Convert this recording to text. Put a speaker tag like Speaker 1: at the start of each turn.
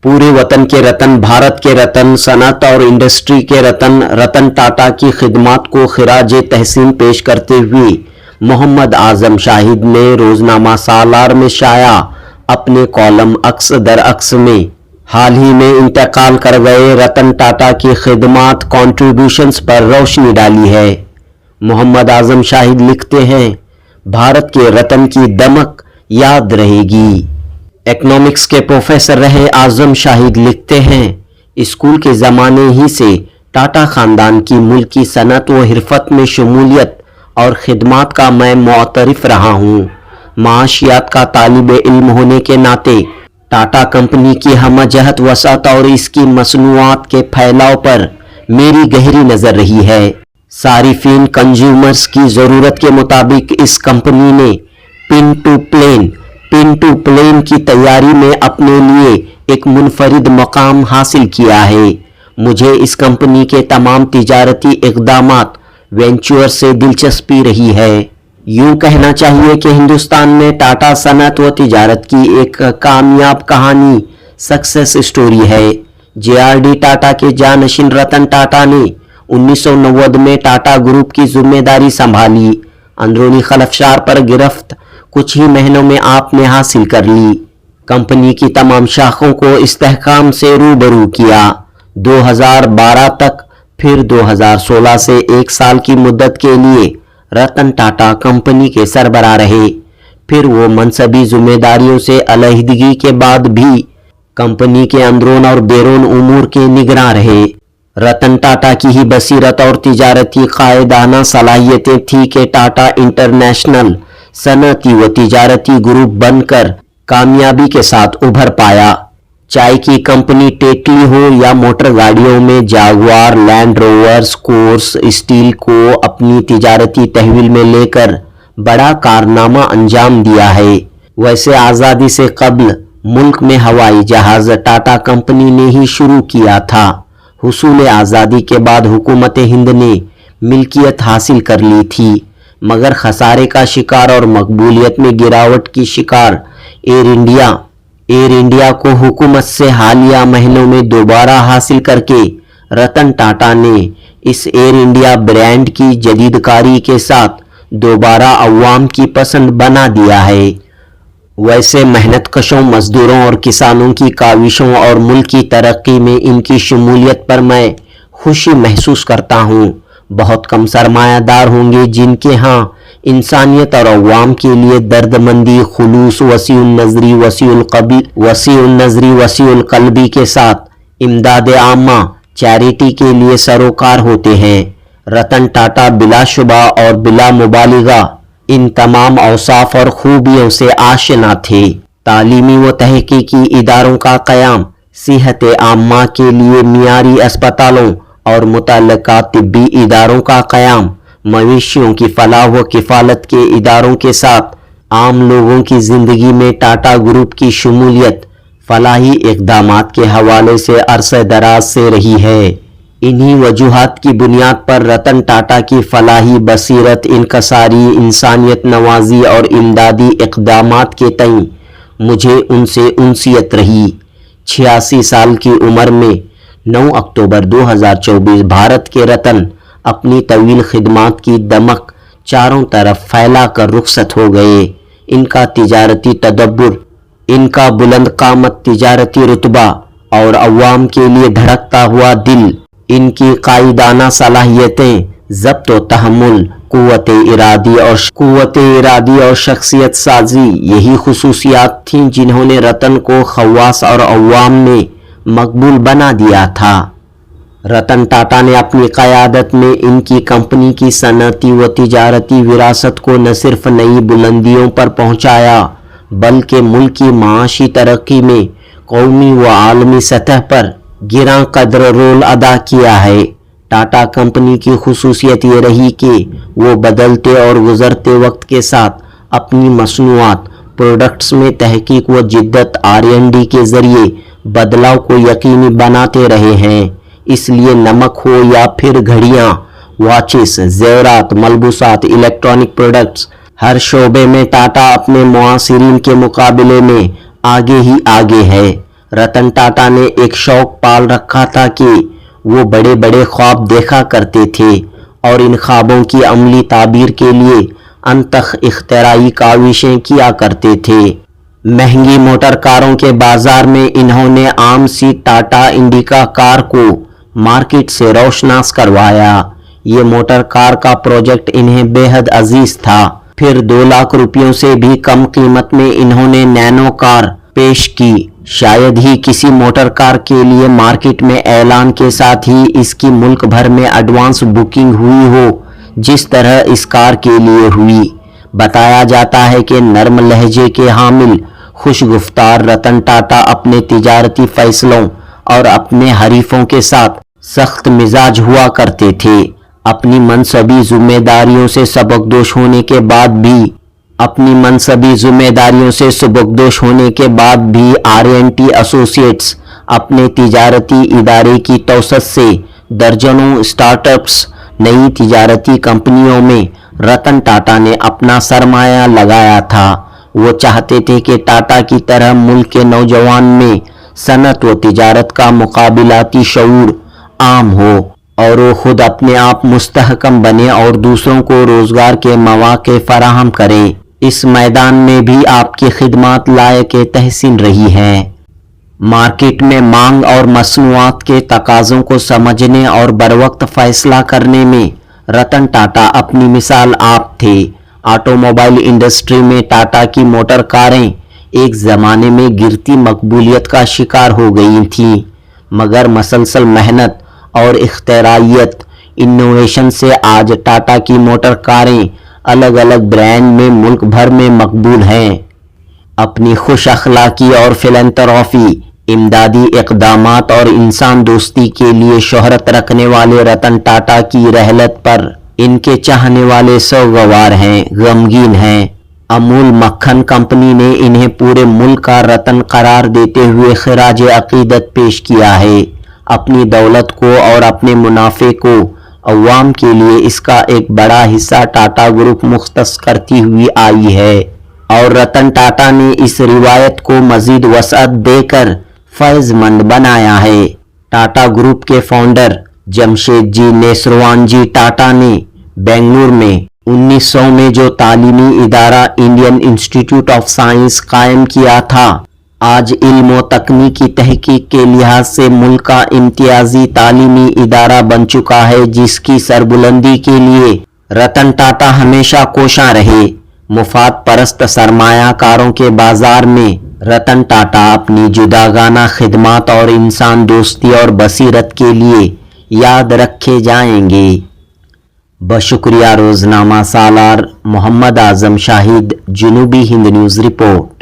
Speaker 1: पूरे वतन के रतन, भारत के रतन, सनत और इंडस्ट्री के रतन रतन टाटा की खिदमत को खिराज तहसीन पेश करते हुए मोहम्मद आजम शाहिद ने रोजनामा सालार में शाया अपने कॉलम अक्स दर अक्स में हाल ही में इंतकाल कर गए रतन टाटा की खिदमत कॉन्ट्रीब्यूशंस पर रोशनी डाली है। मोहम्मद आजम शाहिद लिखते हैं, भारत के रतन की दमक याद रहेगी। इकोनॉमिक्स के प्रोफेसर रहे आजम शाहिद लिखते हैं, स्कूल के ज़माने ही से टाटा ख़ानदान की मुल्की सनत व हिरफत में शमूलियत और खिदमत का मैं मुअतरिफ रहा हूँ। माशियात का तालिब इल्म होने के नाते टाटा कंपनी की हमजहत वसअत और इसकी मसनूआत के फैलाव पर मेरी गहरी नज़र रही है। सारिफीन कंज्यूमर्स की ज़रूरत के मुताबिक इस कंपनी ने पिन टू प्लेन की तैयारी में अपने लिए एक मुनफरिद मकाम हासिल किया है। मुझे इस कंपनी के तमाम तिजारती इक़दामात वेंचर से दिलचस्पी रही है। यूं कहना चाहिए कि हिंदुस्तान में टाटा सनत व तिजारत की एक कामयाब कहानी सक्सेस स्टोरी है। JRD टाटा के जानशीन रतन टाटा ने 1990 में टाटा ग्रुप की जिम्मेदारी संभाली। अंदरूनी खलफशार पर गिरफ्त कुछ ही महीनों में आपने हासिल कर ली। कंपनी की तमाम शाखों को इस्तेहकाम से रूबरू किया। 2012 तक, फिर 2016 से एक साल की मुद्दत के लिए रतन टाटा कंपनी के सरबराह रहे। फिर वो मनसबी जिम्मेदारियों से अलहदगी के बाद भी कंपनी के अंदरून और बैरून उमूर के निगरां रहे। रतन टाटा की ही बसीरत और तिजारती कायदाना सलाहियतें थी कि टाटा इंटरनेशनल सनती व तिजारती ग्रुप बनकर कामयाबी के साथ उभर पाया। चाय की कंपनी टेटली हो या मोटर गाड़ियों में जागवार, लैंड रोवर, कोर्स स्टील को अपनी तिजारती तहवील में लेकर बड़ा कारनामा अंजाम दिया है। वैसे आज़ादी से कबल मुल्क में हवाई जहाज टाटा कंपनी ने ही शुरू किया था। हुसूल आज़ादी के बाद हुकूमत हिंद ने मिल्कियत हासिल कर ली थी, मगर खसारे का शिकार और मकबूलियत में गिरावट की शिकार एयर इंडिया को हुकूमत से हालिया महीनों में दोबारा हासिल करके रतन टाटा ने इस एयर इंडिया ब्रांड की जदीदकारी के साथ दोबारा अवाम की पसंद बना दिया है। वैसे मेहनत कशों मजदूरों और किसानों की काविशों और मुल्क की तरक्की में इनकी शमूलियत पर मैं खुशी महसूस करता हूँ। बहुत कम सरमायादार होंगे जिनके यहाँ इंसानियत और अवाम के लिए दर्दमंदी, खुलूस, वसीउल कल्बी के साथ इमदाद आमा, चैरिटी के लिए सरोकार होते हैं। रतन टाटा बिलाशुबा और बिला मुबालिगा इन तमाम औसाफ और खूबियों से आशना थे। तालीमी व तहकीकी इदारों का क़याम, सेहत आम्मा के लिए मियारी अस्पतालों और मुतल्लका तिब्बी इदारों का क़याम, मवेशियों की फलाह व किफ़ालत के इदारों के साथ आम लोगों की ज़िंदगी में टाटा ग्रुप की शमूलियत फलाही इक़दामात के हवाले से अरसे दराज से रही है। इन्हीं वजूहात की बुनियाद पर रतन टाटा की फलाही बसीरत, इनकसारी, इंसानियत नवाजी और इमदादी इक़दामात के तई मुझे उनसे उनसियत रही। 86 साल की उम्र में 9 अक्टूबर 2024 भारत के रतन अपनी तवील खिदमत की दमक चारों तरफ फैला कर रुखसत हो गए। इनका तिजारती तदब्बुर, इनका बुलंद कामत तिजारती रुतबा और अवाम के लिए धड़कता हुआ दिल, इनकी कायदाना सलाहियतें, ज़ब्त व तहम्मुल, कुव्वत इरादी और शख्सियत साजी, यही खुसूसियात थीं जिन्होंने रतन को खवास और अवाम में मकबूल बना दिया था। रतन टाटा ने अपनी क़यादत में इनकी कंपनी की सनती व तिजारती विरासत को न सिर्फ नई बुलंदियों पर पहुंचाया, बल्कि मुल्क की माशी तरक्की में कौमी व आलमी सतह पर गिरां कदर रोल अदा किया है। टाटा कंपनी की खुसूसियत ये रही कि वो बदलते और गुजरते वक्त के साथ अपनी मसनूआत, प्रोडक्ट्स में तहकीक व जिद्दत R&D के ज़रिए बदलाव को यकीनी बनाते रहे हैं। इसलिए नमक हो या फिर घड़ियाँ, वॉचेस, ज़ेवरात, मलबूसात, इलेक्ट्रॉनिक प्रोडक्ट्स, हर शोबे में टाटा अपने मुआसिरीन के मुकाबले में आगे ही आगे है। रतन टाटा ने एक शौक पाल रखा था कि वो बड़े बड़े ख्वाब देखा करते थे और इन ख्वाबों की अमली ताबीर के लिए अनथक इख्तिराई काविशें किया करते थे। महंगी मोटर कारों के बाजार में इन्होंने आम सी टाटा इंडिका कार को मार्केट से रोशनास करवाया। ये मोटर कार का प्रोजेक्ट इन्हें बेहद अजीज था। फिर 2 लाख रुपयों से भी कम कीमत में इन्होंने नैनो कार पेश की। शायद ही किसी मोटर कार के लिए मार्केट में ऐलान के साथ ही इसकी मुल्क भर में एडवांस बुकिंग हुई हो जिस तरह इस कार के लिए हुई। बताया जाता है कि नर्म लहजे के हामिल खुशगुफ्तार रतन टाटा अपने तिजारती फैसलों और अपने हरीफों के साथ सख्त मिजाज हुआ करते थे। अपनी मनसबी जिम्मेदारियों से सबकदोश होने के बाद भी R&T एसोसिएट्स अपने तिजारती इदारे की तौसत से दर्जनों स्टार्टअप्स नई तिजारती कंपनियों में रतन टाटा ने अपना सरमाया लगाया था। वो चाहते थे कि टाटा की तरह मुल्क के नौजवान में सनत व तिजारत का मुकाबिलाती शऊर आम हो और वो खुद अपने आप मुस्तहकम बने और दूसरों को रोजगार के मौके फराहम करें। इस मैदान में भी आपकी खिदमत लायक तहसीन रही हैं। मार्केट में मांग और मसनूआत के तकाज़ों को समझने और बरवक्त फैसला करने में रतन टाटा अपनी मिसाल आप थे। ऑटोमोबाइल इंडस्ट्री में टाटा की मोटर कारें एक ज़माने में गिरती मकबूलियत का शिकार हो गई थीं, मगर मसलसल मेहनत और इख्तिराइयत इनोवेशन से आज टाटा की मोटर कारें अलग अलग ब्रांड में मुल्क भर में मकबूल हैं। अपनी खुश अखलाकी और फिलैंथ्रोफी, इमदादी इक़दामात और इंसान दोस्ती के लिए शोहरत रखने वाले रतन टाटा की रहलत पर इनके चाहने वाले सौगवार हैं, गमगीन हैं। अमूल मक्खन कंपनी ने इन्हें पूरे मुल्क का रतन करार देते हुए खिराज अकीदत पेश किया है। अपनी दौलत को और अपने मुनाफे को अवाम के लिए इसका एक बड़ा हिस्सा टाटा ग्रुप मुख्तस करती हुई आई है और रतन टाटा ने इस रिवायत को मजीद वसअत देकर फैज़मंद बनाया है। टाटा ग्रुप के फाउंडर जमशेद जी नेसरवान जी टाटा ने बेंगलुरु में 1900 में जो तालीमी इदारा इंडियन इंस्टीट्यूट ऑफ साइंस कायम किया था, आज इल्म व तकनीकी तहकीक के लिहाज से मुल्क का इम्तियाजी तालीमी इदारा बन चुका है, जिसकी सरबुलंदी के लिए रतन टाटा हमेशा कोशां रहे। मुफाद परस्त सरमायाकारों के बाजार में रतन टाटा अपनी जुदागाना खिदमत और इंसान दोस्ती और बसीरत के लिए याद रखे जाएंगे। बशुक्रिया रोजनामा सालार मोहम्मद आजम शाहिद, जनूबी हिंद न्यूज़ रिपोर्ट।